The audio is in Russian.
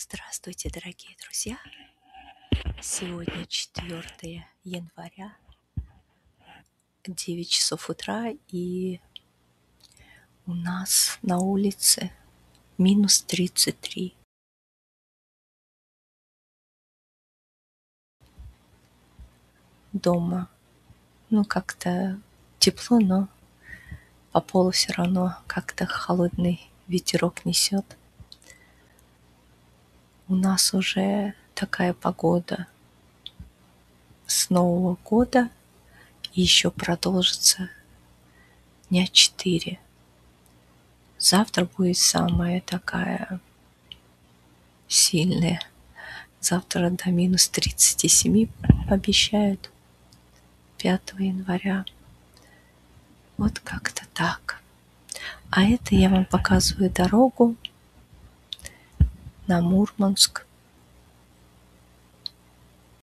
Здравствуйте, дорогие друзья! Сегодня 4 января, 9 часов утра, и у нас на улице минус 33. Дома, как-то тепло, но по полу все равно как-то холодный ветерок несет. У нас уже такая погода с Нового года, и еще продолжится дня 4. Завтра будет самая такая сильная. Завтра до минус 37 обещают 5 января. Вот как-то так. А это я вам показываю дорогу на Мурманск.